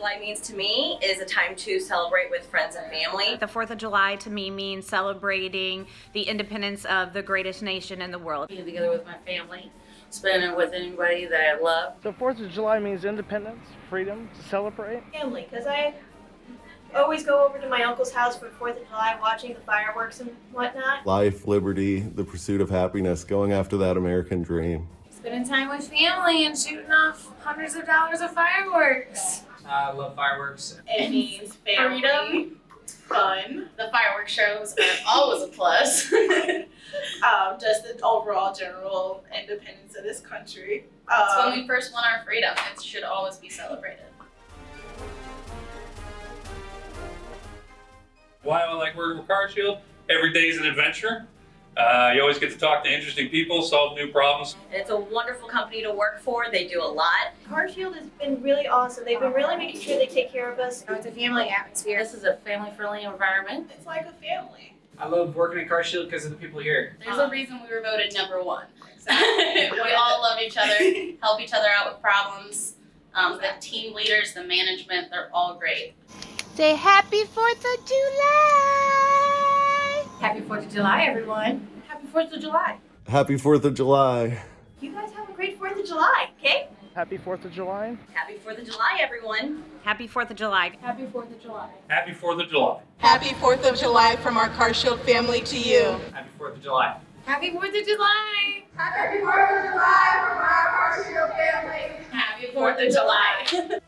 July means to me is a time to celebrate with friends and family. The 4th of July to me means celebrating the independence of the greatest nation in the world. Being together with my family, spending it with anybody that I love. The 4th of July means independence, freedom, to celebrate. Family, because I always go over to my uncle's house for 4th of July watching the fireworks and whatnot. Life, liberty, the pursuit of happiness, going after that American dream. Spending time with family and shooting off hundreds of dollars of fireworks. I love fireworks. It means family, freedom, fun. The fireworks shows are always a plus. Just the overall general independence of this country. It's when we first won our freedom. It should always be celebrated. Why I like working with CarShield? Every day is an adventure. You always get to talk to interesting people, solve new problems. And it's a wonderful company to work for. They do a lot. CarShield has been really awesome. They've been really making sure they take care of us. It's a family atmosphere. This is a family-friendly environment. It's like a family. I love working at CarShield because of the people here. There's a reason we were voted #1. Exactly. We all love each other, help each other out with problems. The team leaders, the management, they're all great. Say happy 4th of July! Happy 4th of July, everyone. Happy 4th of July. Happy 4th of July. You guys have a great 4th of July, okay? Happy 4th of July. Happy 4th of July, everyone. Happy 4th of July. Happy 4th of July. Happy 4th of July. Happy 4th of July from our CarShield family to you. Happy 4th of July. Happy 4th of July. Happy 4th of July from our CarShield family. Happy 4th of July.